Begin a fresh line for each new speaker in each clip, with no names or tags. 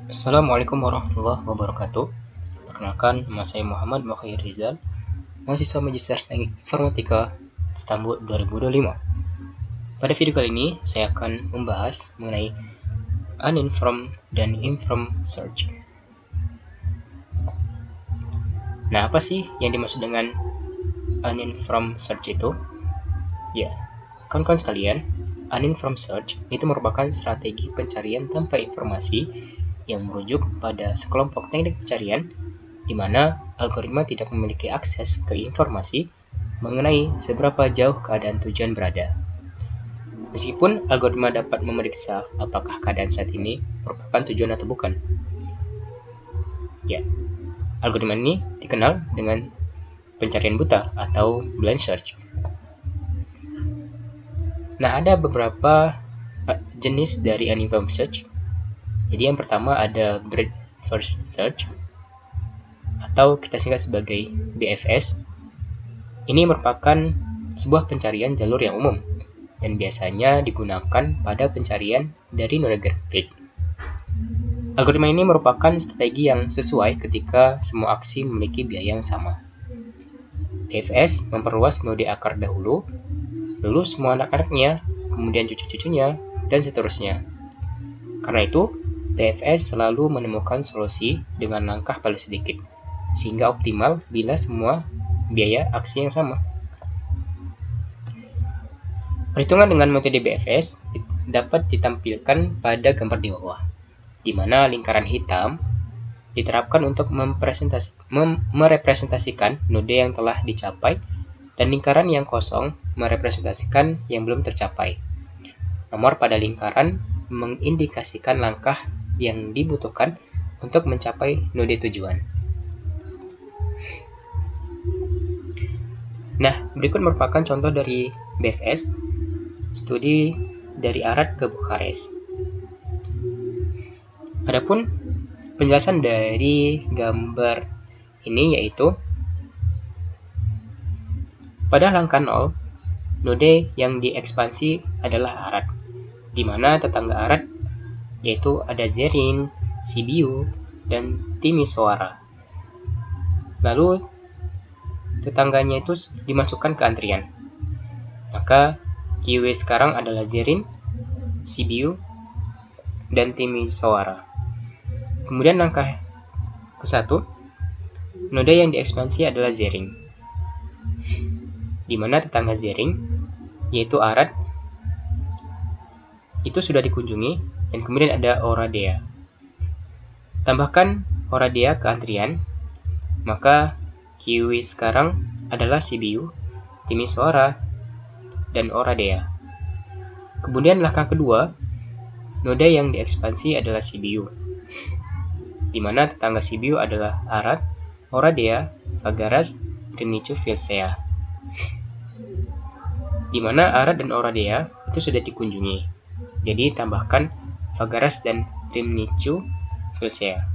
Assalamualaikum warahmatullahi wabarakatuh. Perkenalkan, nama saya Muhammad Mukhair Rizal, mahasiswa Magister Teknik Informatika Istanbul 2025. Pada video kali ini, saya akan membahas mengenai uninformed dan informed search. Nah, apa sih yang dimaksud dengan uninformed search itu? Ya, kawan-kawan sekalian, uninformed search itu merupakan strategi pencarian tanpa informasi yang merujuk pada sekelompok teknik pencarian di mana algoritma tidak memiliki akses ke informasi mengenai seberapa jauh keadaan tujuan berada. Meskipun algoritma dapat memeriksa apakah keadaan saat ini merupakan tujuan atau bukan. Ya, algoritma ini dikenal dengan pencarian buta atau blind search. Nah, ada beberapa jenis dari uninformed search. Jadi yang pertama ada breadth first search atau kita singkat sebagai BFS. Ini merupakan sebuah pencarian jalur yang umum dan biasanya digunakan pada pencarian dari node grafik. Algoritma ini merupakan strategi yang sesuai ketika semua aksi memiliki biaya yang sama. BFS memperluas node akar dahulu, lalu semua anak-anaknya, kemudian cucu-cucunya, dan seterusnya. Karena itu, BFS selalu menemukan solusi dengan langkah paling sedikit, sehingga optimal bila semua biaya aksi yang sama. Perhitungan dengan metode BFS dapat ditampilkan pada gambar di bawah, di mana lingkaran hitam diterapkan untuk merepresentasikan node yang telah dicapai dan lingkaran yang kosong merepresentasikan yang belum tercapai. Nomor pada lingkaran mengindikasikan langkah yang dibutuhkan untuk mencapai node tujuan. Nah, berikut merupakan contoh dari BFS, studi dari Arad ke Bukares. Adapun penjelasan dari gambar ini yaitu pada langkah 0, node yang diekspansi adalah Arad, di mana tetangga Arad yaitu ada Zerin, Sibiu, dan Timisoara. Lalu tetangganya itu dimasukkan ke antrian. Maka keyword sekarang adalah Zerin, Sibiu, dan Timisoara. Kemudian langkah ke-1, node yang diekspansi adalah Zerin, di mana tetangga Zerin yaitu Arad itu sudah dikunjungi, dan kemudian ada Oradea. Tambahkan Oradea ke antrian, maka keyword sekarang adalah Sibiu, Timisoara, dan Oradea. Kemudian langkah kedua, node yang diekspansi adalah Sibiu, di mana tetangga Sibiu adalah Arad, Oradea, Fagaras, Rimnicu, Vilsea. Di mana Arad dan Oradea itu sudah dikunjungi. Jadi tambahkan Fagaras dan Rimnicu, Vilsea.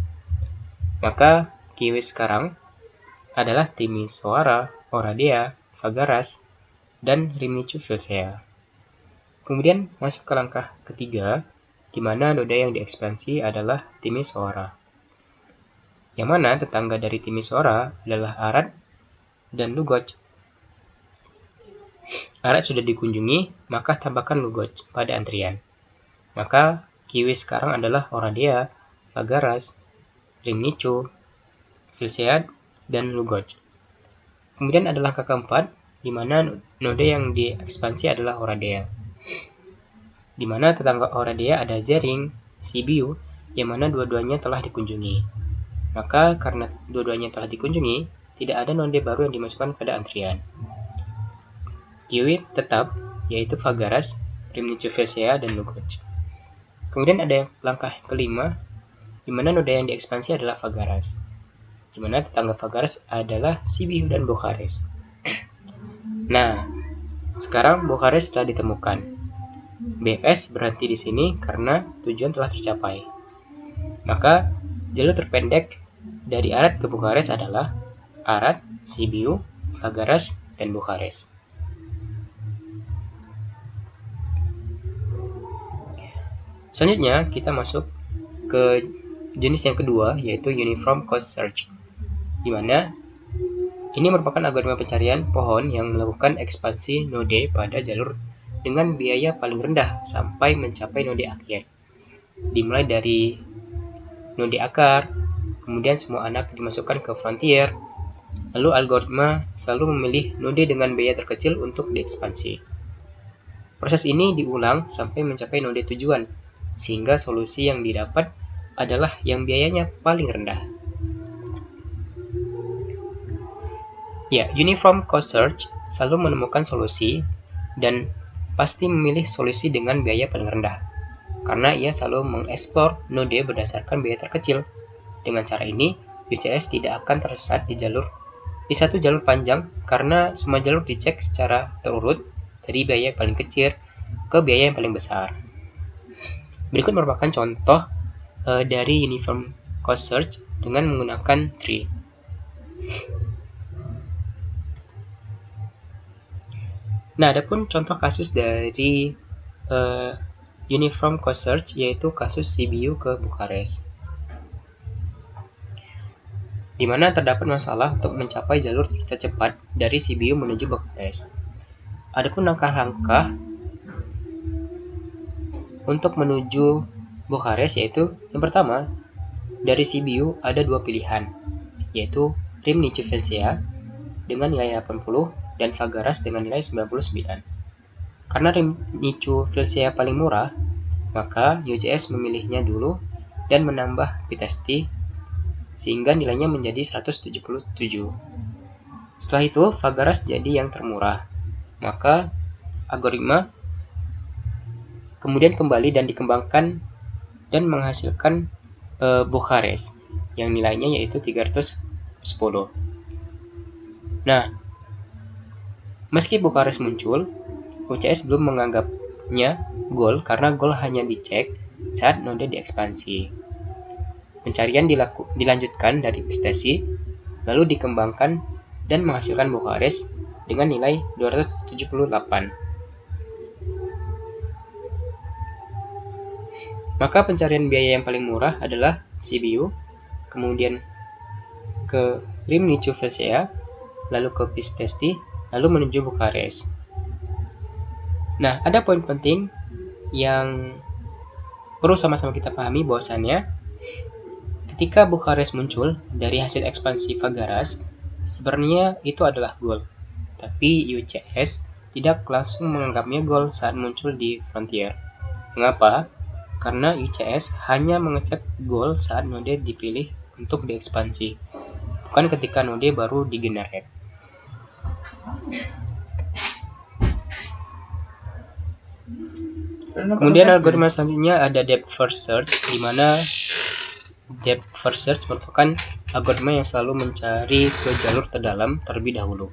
Maka keyword sekarang adalah Timisoara, Oradea, Fagaras, dan Rimnicu, Vilsea. Kemudian masuk ke langkah ketiga, di mana node yang diekspansi adalah Timisoara. Yang mana tetangga dari Timisoara adalah Arad dan Lugoj. Arad sudah dikunjungi, maka tambahkan Lugoj pada antrian. Maka keyword sekarang adalah Oradea, Fagaras, Rimnicu, Vilsea, dan Lugoj. Kemudian ada langkah keempat, di mana node yang diekspansi adalah Oradea, di mana tetangga Oradea ada Zering, Sibiu, yang mana dua-duanya telah dikunjungi. Maka karena dua-duanya telah dikunjungi, tidak ada node baru yang dimasukkan pada antrian. Keyword tetap, yaitu Fagaras, Rimnicu, Vilsea, dan Lugoj. Kemudian ada langkah kelima, di mana node yang diekspansi adalah Fagaras, di mana tetangga Fagaras adalah Sibiu dan Bukares. Nah, sekarang Bukares telah ditemukan. BFS berhenti di sini karena tujuan telah tercapai. Maka jalur terpendek dari Arad ke Bukares adalah Arad, Sibiu, Fagaras, dan Bukares. Selanjutnya kita masuk ke jenis yang kedua yaitu Uniform Cost Search, di mana ini merupakan algoritma pencarian pohon yang melakukan ekspansi node pada jalur dengan biaya paling rendah sampai mencapai node akhir. Dimulai dari node akar, kemudian semua anak dimasukkan ke frontier, lalu algoritma selalu memilih node dengan biaya terkecil untuk diekspansi. Proses ini diulang sampai mencapai node tujuan, sehingga solusi yang didapat adalah yang biayanya paling rendah. Ya, Uniform Cost Search selalu menemukan solusi dan pasti memilih solusi dengan biaya paling rendah, karena ia selalu mengeksplor node berdasarkan biaya terkecil. Dengan cara ini, UCS tidak akan tersesat di satu jalur panjang karena semua jalur dicek secara terurut dari biaya yang paling kecil ke biaya yang paling besar. Berikut merupakan contoh dari Uniform Cost Search dengan menggunakan tree. Nah, adapun contoh kasus dari Uniform Cost Search yaitu kasus CBU ke Bukares, di mana terdapat masalah untuk mencapai jalur tercepat dari CBU menuju Bukares. Adapun langkah-langkah untuk menuju Bukares yaitu yang pertama, dari CBU ada dua pilihan, yaitu Rymnicu Vilcea dengan nilai 80 dan Fagaras dengan nilai 99. Karena Rymnicu Vilcea paling murah, maka UCS memilihnya dulu dan menambah p-test sehingga nilainya menjadi 177. Setelah itu, Fagaras jadi yang termurah. Maka algoritma kemudian kembali dan dikembangkan dan menghasilkan Bukares yang nilainya yaitu 310. Nah, meski Bukares muncul, UCS belum menganggapnya goal karena goal hanya dicek saat node diekspansi. Pencarian dilanjutkan dari pistesi, lalu dikembangkan dan menghasilkan Bukares dengan nilai 278. Maka pencarian biaya yang paling murah adalah CBU, kemudian ke Rymnicu Vilcea, lalu ke pistesi, lalu menuju Bukares. Nah, ada poin penting yang perlu sama-sama kita pahami bahwasannya ketika Bukares muncul dari hasil ekspansi Fagaras, sebenarnya itu adalah goal. Tapi UCS tidak langsung menganggapnya goal saat muncul di frontier. Mengapa? Karena UCS hanya mengecek goal saat node dipilih untuk diekspansi, bukan ketika node baru digenerate. Kemudian algoritma selanjutnya ada depth first search, di mana depth first search merupakan algoritma yang selalu mencari ke jalur terdalam terlebih dahulu.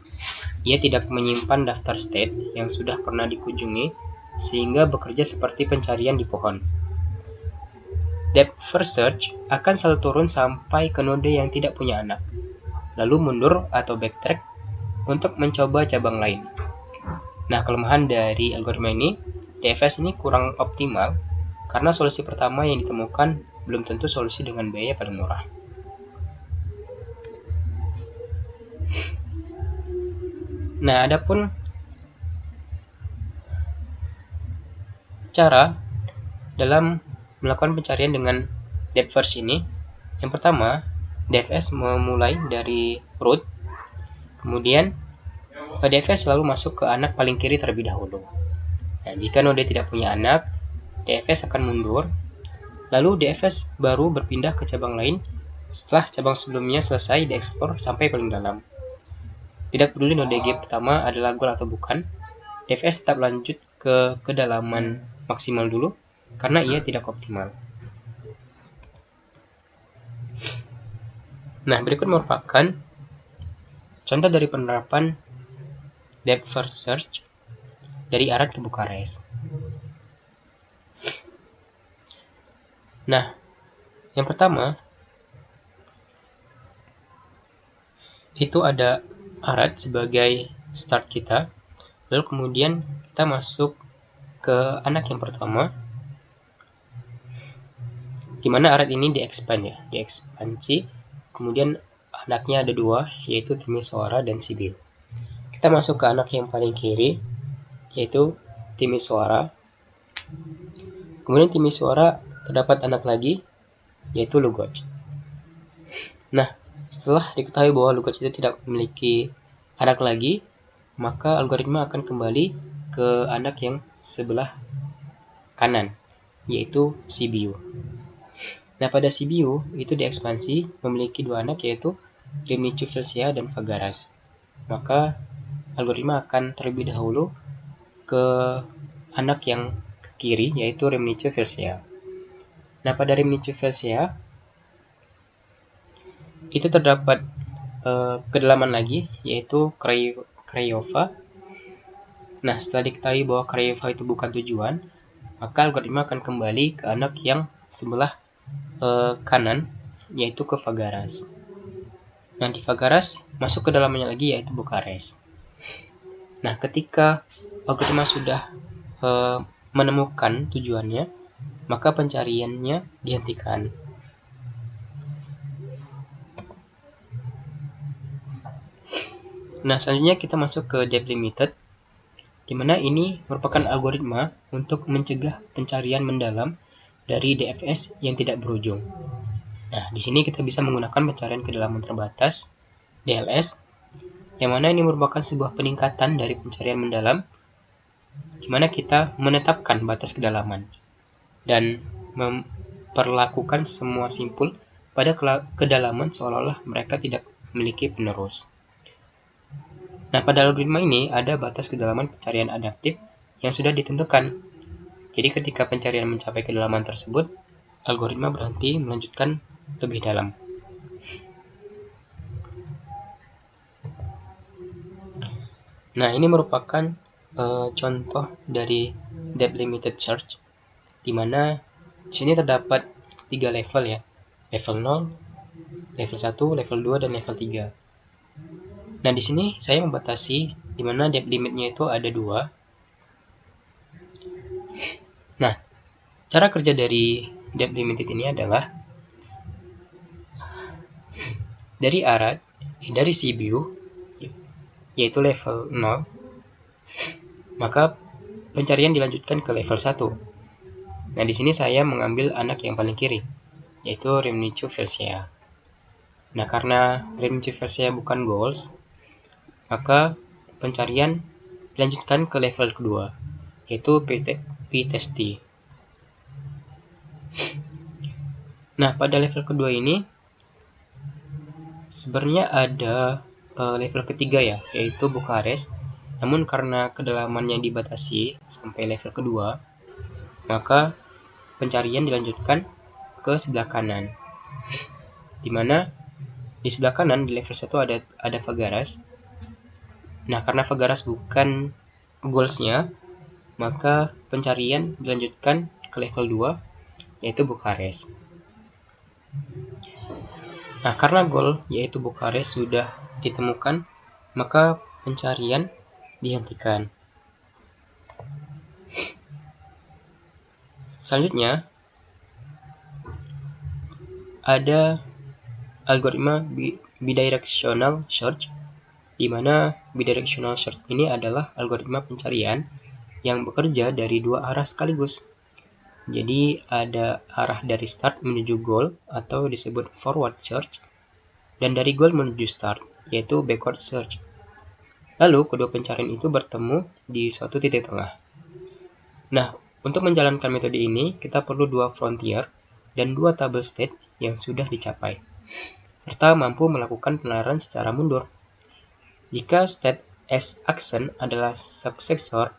Ia tidak menyimpan daftar state yang sudah pernah dikunjungi, sehingga bekerja seperti pencarian di pohon. Depth first search akan selalu turun sampai ke node yang tidak punya anak, lalu mundur atau backtrack untuk mencoba cabang lain. Nah, kelemahan dari algoritma ini, DFS ini kurang optimal karena solusi pertama yang ditemukan belum tentu solusi dengan biaya paling murah. Nah, adapun cara dalam melakukan pencarian dengan depth first ini, yang pertama, DFS memulai dari root, kemudian DFS selalu masuk ke anak paling kiri terlebih dahulu. Nah, jika node tidak punya anak, DFS akan mundur, lalu DFS baru berpindah ke cabang lain setelah cabang sebelumnya selesai dieksplor sampai paling dalam. Tidak peduli node G pertama adalah goal atau bukan, DFS tetap lanjut ke kedalaman maksimal dulu karena ia tidak optimal. Nah, berikut merupakan contoh dari penerapan depth first search dari Arad ke Bukares. Nah, yang pertama itu ada Arad sebagai start kita, lalu kemudian kita masuk ke anak yang pertama, di mana arad ini diekspan ya, diekspansi. Kemudian anaknya ada dua, yaitu Timisoara dan Sibiu. Kita masuk ke anak yang paling kiri, yaitu Timisoara. Kemudian Timisoara terdapat anak lagi, yaitu Lugoj. Nah, setelah diketahui bahwa Lugoj itu tidak memiliki anak lagi, maka algoritma akan kembali ke anak yang sebelah kanan, yaitu Sibiu. Nah, pada Sibiu itu diekspansi memiliki dua anak, yaitu Rimnichu Filcea dan Fagaras. Maka algoritma akan terlebih dahulu ke anak yang ke kiri, yaitu Rimnichu Filcea. Nah, pada Rimnichu Filcea itu terdapat kedalaman lagi, yaitu Craiova. Nah, setelah diketahui bahwa Craiova itu bukan tujuan, maka algoritma akan kembali ke anak yang sebelah kanan, yaitu ke Fagaras. Nah, di Fagaras masuk ke dalamnya lagi, yaitu Bukares. Nah, ketika algoritma sudah menemukan tujuannya, maka pencariannya dihentikan. Nah, selanjutnya kita masuk ke depth limited, di mana ini merupakan algoritma untuk mencegah pencarian mendalam dari DFS yang tidak berujung. Nah, di sini kita bisa menggunakan pencarian kedalaman terbatas, DLS, yang mana ini merupakan sebuah peningkatan dari pencarian mendalam, di mana kita menetapkan batas kedalaman dan memperlakukan semua simpul pada kedalaman seolah-olah mereka tidak memiliki penerus. Nah, pada algoritma ini ada batas kedalaman pencarian adaptif yang sudah ditentukan. Jadi ketika pencarian mencapai kedalaman tersebut, algoritma berhenti melanjutkan lebih dalam. Nah, ini merupakan contoh dari depth limited search, di mana di sini terdapat 3 level ya. Level 0, level 1, level 2, dan level 3. Nah, di sini saya membatasi di mana depth limitnya itu ada 2. Nah, cara kerja dari depth limited ini adalah dari arad, dari Sibiu, yaitu level 0, maka pencarian dilanjutkan ke level 1. Nah, di sini saya mengambil anak yang paling kiri, yaitu Rimnichu Filcea. Nah, karena Rimnichu Filcea bukan goals, maka pencarian dilanjutkan ke level kedua, yaitu p-test. Nah, pada level kedua ini sebenarnya ada level ketiga ya, yaitu Bukares. Namun karena kedalamannya dibatasi sampai level kedua, maka pencarian dilanjutkan ke sebelah kanan, dimana di sebelah kanan di level 1 ada Fagaras. Nah, karena Fagaras bukan goalsnya, maka pencarian dilanjutkan ke level 2, yaitu Bukares. Nah, karena goal yaitu Bukares sudah ditemukan, maka pencarian dihentikan. Selanjutnya, ada algoritma bidirectional search, di mana bidirectional search ini adalah algoritma pencarian yang bekerja dari dua arah sekaligus. Jadi ada arah dari start menuju goal atau disebut forward search, dan dari goal menuju start, yaitu backward search. Lalu kedua pencarian itu bertemu di suatu titik tengah. Nah, untuk menjalankan metode ini, kita perlu 2 frontier dan 2 table state yang sudah dicapai, serta mampu melakukan penelaran secara mundur. Jika state S action adalah suksesor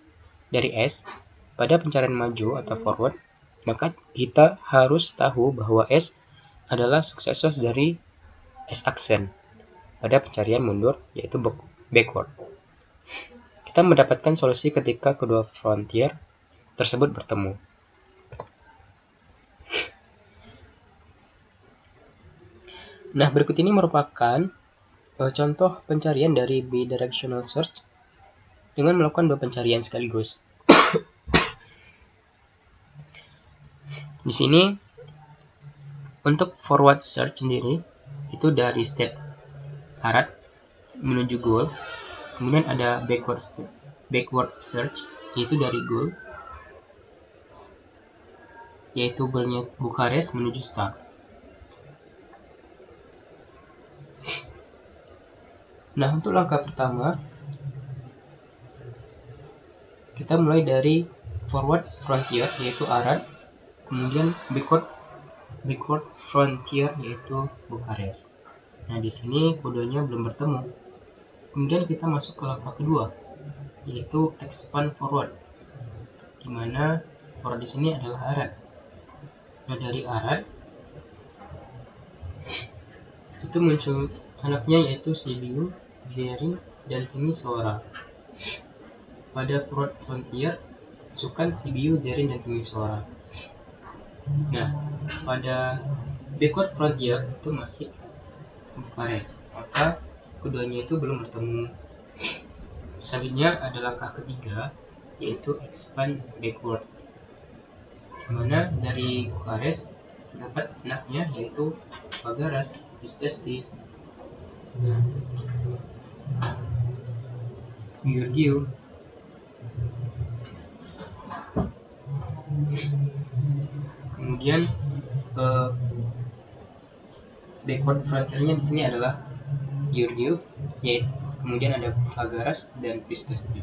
dari S pada pencarian maju atau forward, maka kita harus tahu bahwa S adalah suksesor dari S action pada pencarian mundur, yaitu backward. Kita mendapatkan solusi ketika kedua frontier tersebut bertemu. Nah, berikut ini merupakan contoh pencarian dari bidirectional search dengan melakukan 2 pencarian sekaligus. Di sini Untuk forward search sendiri itu dari step arat menuju goal. Kemudian ada backward search, yaitu dari goal, yaitu goalnya Bukares menuju start. Nah, untuk langkah pertama kita mulai dari forward frontier, yaitu arat, kemudian backward frontier, yaitu Bukares. Nah, di sini kodenya belum bertemu. Kemudian kita masuk ke langkah kedua, yaitu expand forward, di mana forward di sini adalah arat. Nah, dari arat itu muncul anaknya, yaitu CBU, Zerin, dan Timisoara. Pada forward frontier masukkan CBU, Zerin, dan Timisoara. Nah, pada backward frontier itu masih Bukares, maka keduanya itu belum bertemu. Selanjutnya ada langkah ketiga, yaitu expand backward, dimana dari Bukares terdapat anaknya, yaitu Fagaras, Pistesti, Georgiou, kemudian backward frontiernya di sini adalah Georgiou, yaitu kemudian ada Fagaras dan Pistesti.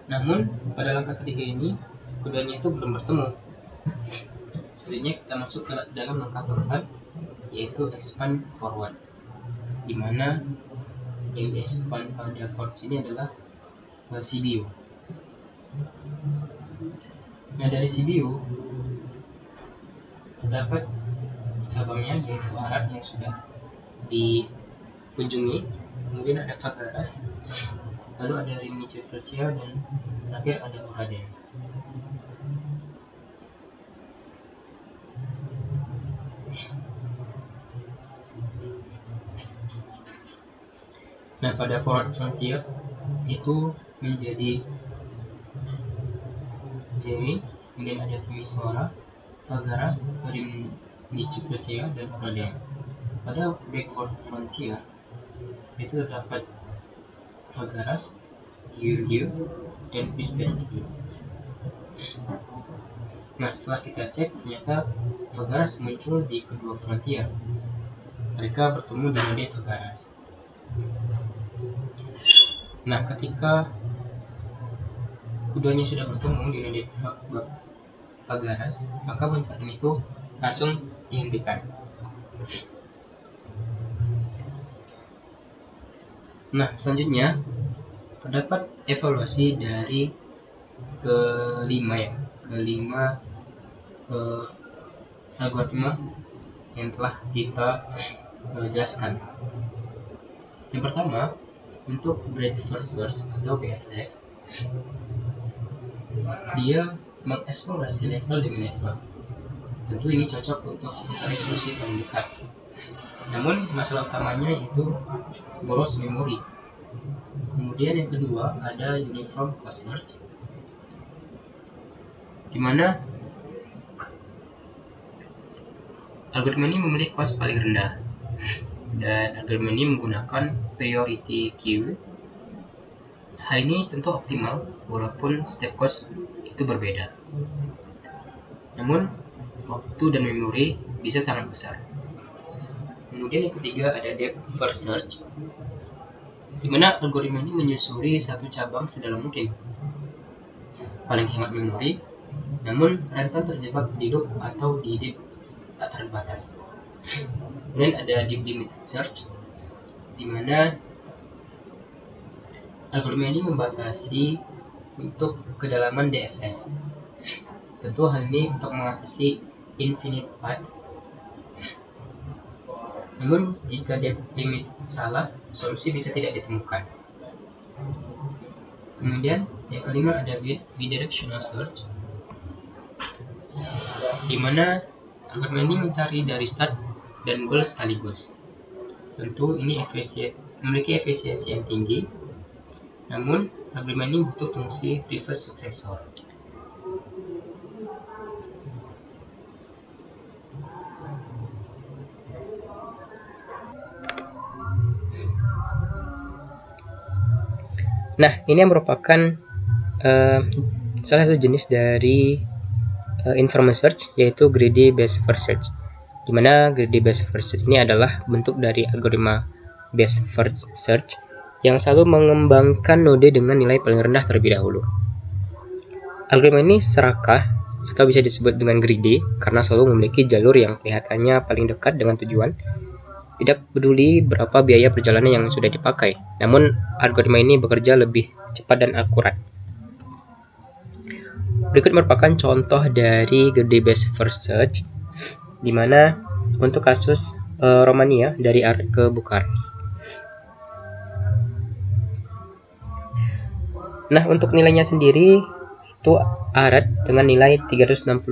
Namun pada langkah ketiga ini keduanya itu belum bertemu. Selanjutnya kita masuk ke dalam langkah keempat, yaitu expand forward, di mana yang expand pada forward ini adalah CBU. Nah, dari CBU terdapat cabangnya, yaitu arat yang sudah dikunjungi, kemudian ada Fagaras, lalu ada Rimnicho Felsia, dan terakhir ada Oraden. Nah, pada forward frontier itu menjadi Zerin, kemudian ada Timisoara, Fagaras, Rimnicho Felsia, dan Oraden. Pada backward frontier itu terdapat Fagaras, Georgiou, dan Pistesti. Nah, setelah kita cek, ternyata Fagaras muncul di kedua frontier. Mereka bertemu dengan Nade Fagaras. Nah, ketika keduanya sudah bertemu di Nade Fagaras, maka pencarian itu langsung dihentikan. Nah, selanjutnya terdapat evaluasi dari kelima algoritma yang telah kita jelaskan. Yang pertama, untuk breadth first search atau BFS, dia mengeksplorasi level demi level. Tentu ini cocok untuk mencari solusi paling dekat. Namun masalah utamanya yaitu boros memori. Kemudian yang kedua ada uniform cost search, di mana algoritma ini memilih cost paling rendah, dan algoritma ini menggunakan priority queue. Hal ini tentu optimal walaupun step cost itu berbeda. Namun waktu dan memori bisa sangat besar. Kemudian yang ketiga ada depth first search, di mana algoritma ini menyusuri satu cabang sedalam mungkin. Paling hemat memori, namun rentan terjebak di loop atau di deep tak terbatas. Kemudian ada deep limited search, di mana algoritma ini membatasi untuk kedalaman DFS. Tentu hal ini untuk mengatasi infinite path. Namun jika depth limit salah, solusi bisa tidak ditemukan. Kemudian yang kelima ada bidirectional search, di mana algoritma ini mencari dari start dan goal sekaligus. Tentu ini memiliki efisiensi yang tinggi, namun algoritma ini butuh fungsi reverse successor. Nah, ini yang merupakan salah satu jenis dari information search, yaitu greedy based first search. Dimana greedy based first search ini adalah bentuk dari algoritma based first search yang selalu mengembangkan node dengan nilai paling rendah terlebih dahulu. Algoritma ini serakah atau bisa disebut dengan greedy karena selalu memiliki jalur yang kelihatannya paling dekat dengan tujuan, tidak peduli berapa biaya perjalanan yang sudah dipakai. Namun, algoritma ini bekerja lebih cepat dan akurat. Berikut merupakan contoh dari greedy based first search, di mana untuk kasus Romania dari Arad ke Bukares. Nah, untuk nilainya sendiri itu Arad dengan nilai 366,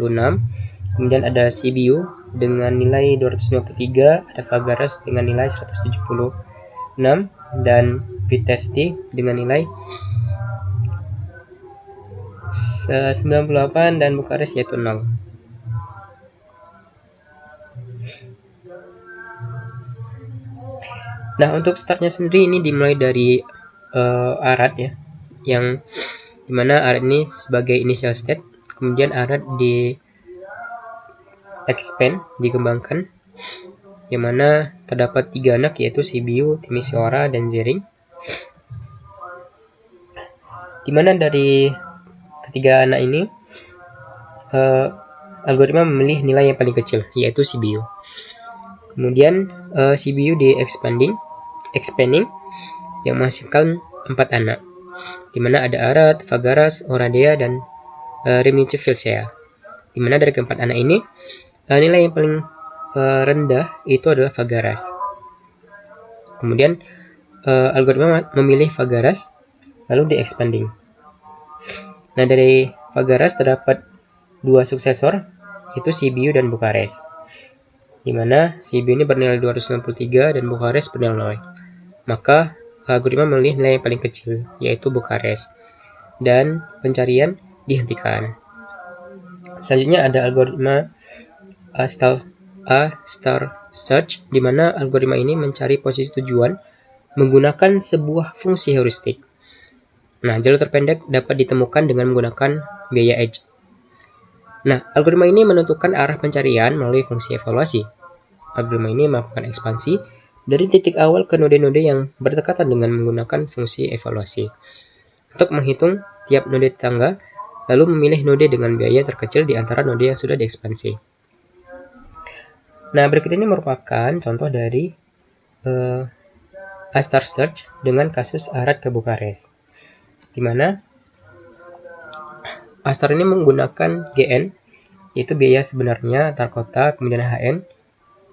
kemudian ada CBU dengan nilai 253, ada Fagaras dengan nilai 176, dan Vitesti dengan nilai 98 dan Bukares yaitu 0. Nah, untuk startnya sendiri ini dimulai dari Arad ya, yang dimana Arad ini sebagai initial state, kemudian Arad di expand, dikembangkan, yang mana terdapat 3 anak yaitu CBU, Timisoara, dan Zering. Dimana dari ketiga anak ini algoritma memilih nilai yang paling kecil yaitu CBU. Kemudian CBU di expanding yang menghasilkan 4 anak, dimana ada Arad, Fagaras, Oradea, dan Rimnicu Filsea. Dimana dari keempat anak ini nilai yang paling rendah itu adalah Fagaras. Kemudian algoritma memilih Fagaras lalu di expanding. Nah, dari Fagaras terdapat 2 suksesor yaitu CBU dan Bukares, dimana CBU ini bernilai 263 dan Bukares bernilai 0. Maka algoritma memilih nilai yang paling kecil yaitu Bukares dan pencarian dihentikan. Selanjutnya ada algoritma A star search, di mana algoritma ini mencari posisi tujuan menggunakan sebuah fungsi heuristik. Nah, jalur terpendek dapat ditemukan dengan menggunakan biaya edge. Nah, algoritma ini menentukan arah pencarian melalui fungsi evaluasi. Algoritma ini melakukan ekspansi dari titik awal ke node-node yang berdekatan dengan menggunakan fungsi evaluasi. Untuk menghitung tiap node tetangga, lalu memilih node dengan biaya terkecil di antara node yang sudah diekspansi. Nah, berikut ini merupakan contoh dari A star search dengan kasus Arad ke Bukares, di mana A star ini menggunakan GN, yaitu biaya sebenarnya antar kota, kemudian HN,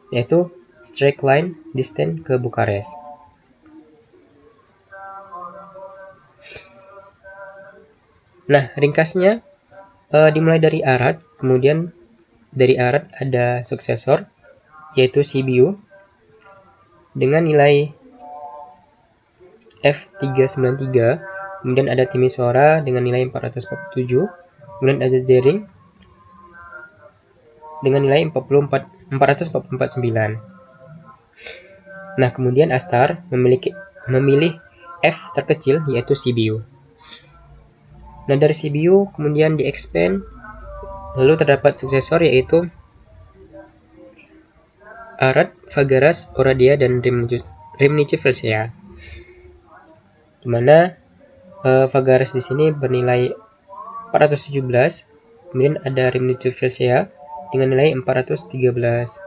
yaitu straight line distance ke Bukares. Nah, ringkasnya dimulai dari Arad, kemudian dari Arad ada suksesor yaitu CBU dengan nilai F393, kemudian ada Timisoara dengan nilai 447, kemudian ada Zering dengan nilai 449. Nah, kemudian Astar memilih F terkecil yaitu CBU. Nah, dari CBU kemudian di-expand, lalu terdapat suksesor yaitu Arad, Fagaras, Oradea, dan Rimnicu Filsea. Di mana Fagaras di sini bernilai 417, kemudian ada Rimnicu Filsea dengan nilai 413.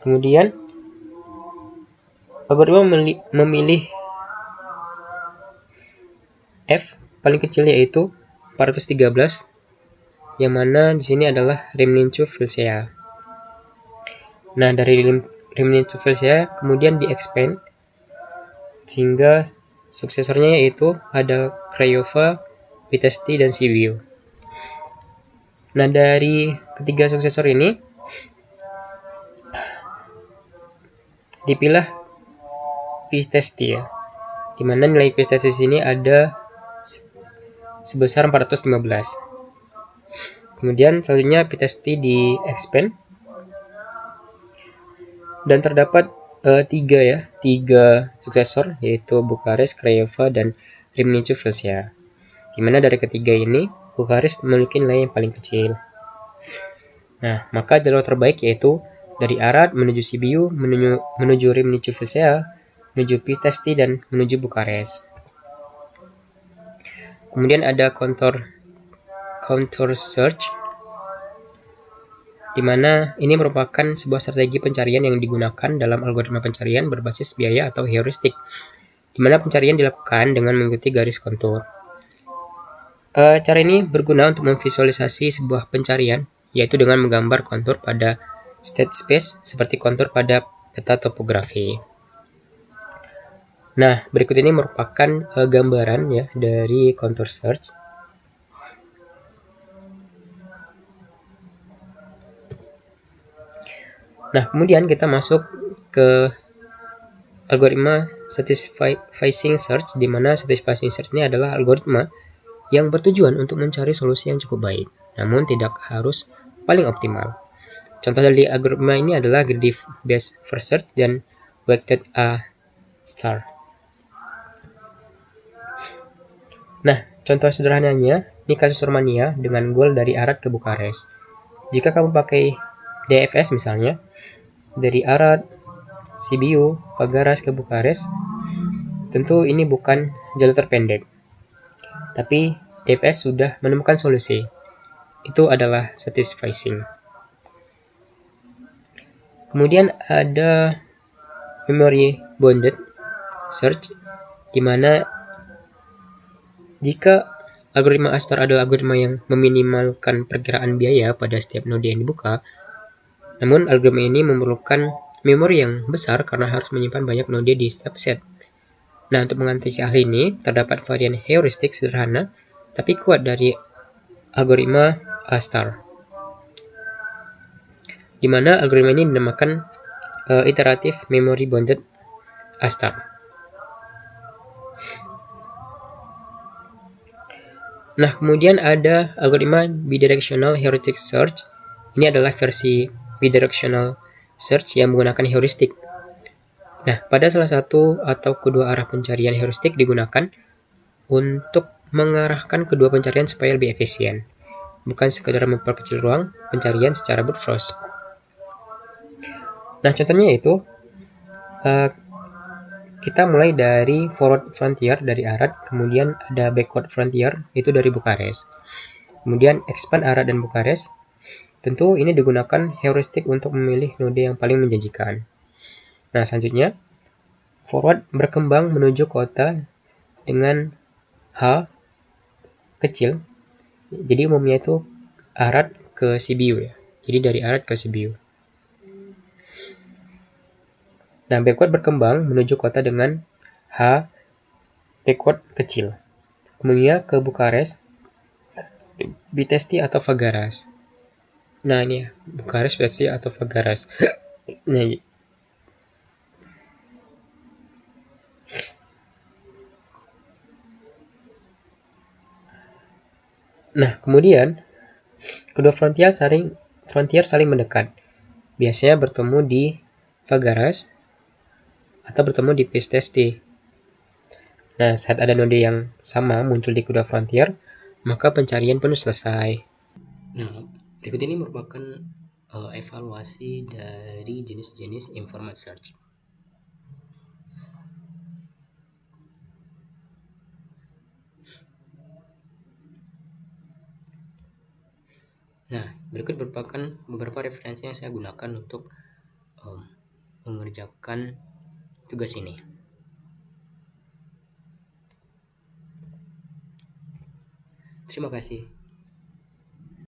Kemudian algoritma memilih F paling kecil yaitu 413, yang mana di sini adalah Rimnicu Filsea. Nah, dari Rimnicu Filsea kemudian di-expand sehingga suksesornya yaitu ada Craiova, Vitesti, dan CBU. Nah, dari ketiga suksesor ini dipilih Vitesti ya, dimana nilai Vitesti sini ada sebesar 415. Kemudian selanjutnya Vitesti di expand dan terdapat tiga suksesor, yaitu Bukares, Craiova, dan Rimnicu Vilcea. Dimana dari ketiga ini Bukares memiliki nilai yang paling kecil. Nah, maka jalur terbaik yaitu dari Arad menuju Sibiu, menuju Rimnicu Vilcea, menuju Pitești, dan menuju Bukares. Kemudian ada counter search, di mana ini merupakan sebuah strategi pencarian yang digunakan dalam algoritma pencarian berbasis biaya atau heuristik, di mana pencarian dilakukan dengan mengikuti garis kontur. Cara ini berguna untuk memvisualisasi sebuah pencarian, yaitu dengan menggambar kontur pada state space seperti kontur pada peta topografi. Nah, berikut ini merupakan gambaran ya dari contour search. Nah, kemudian kita masuk ke algoritma satisficing search, di mana satisficing search ini adalah algoritma yang bertujuan untuk mencari solusi yang cukup baik, namun tidak harus paling optimal. Contoh dari algoritma ini adalah greedy best first search dan weighted A star. Nah, contoh sederhananya, ini kasus Romania dengan goal dari Arad ke Bukares. Jika kamu pakai DFS misalnya, dari Arad, Sibiu, Făgăraș ke Bukares, tentu ini bukan jalur terpendek. Tapi DFS sudah menemukan solusi. Itu adalah satisficing. Kemudian ada memory bounded search, di mana jika algoritma A-star adalah algoritma yang meminimalkan perkiraan biaya pada setiap node yang dibuka, namun algoritma ini memerlukan memori yang besar karena harus menyimpan banyak node di setiap set. Nah, untuk mengatasi hal ini, terdapat varian heuristik sederhana tapi kuat dari algoritma A-star, di mana algoritma ini dinamakan iterative memory bounded A-star. Nah, kemudian ada algoritma bidirectional heuristic search. Ini adalah versi bidirectional search yang menggunakan heuristik. Nah, pada salah satu atau kedua arah pencarian heuristik digunakan untuk mengarahkan kedua pencarian supaya lebih efisien, bukan sekedar memperkecil ruang pencarian secara brute force. Nah, contohnya itu kita mulai dari forward frontier dari Arad, kemudian ada backward frontier itu dari Bukares. Kemudian expand Arad dan Bukares. Tentu ini digunakan heuristik untuk memilih node yang paling menjanjikan. Nah, selanjutnya forward berkembang menuju kota dengan H kecil. Jadi umumnya itu Arad ke Sibiu ya. Jadi dari Arad ke Sibiu. Nah, backward berkembang menuju kota dengan H backward kecil. Kemudian ke Bukares, Pitești atau Făgăraș. Nah, ini ya, Bukares, Pitești atau Făgăraș. Nah, kemudian kedua frontier saling mendekat. Biasanya bertemu di Făgăraș atau bertemu di Pitești. Nah, saat ada node yang sama muncul di kedua frontier, maka pencarian penuh selesai. Nah, berikut ini merupakan evaluasi dari jenis-jenis informal search. Nah, berikut merupakan beberapa referensi yang saya gunakan untuk mengerjakan tugas ini. Terima kasih.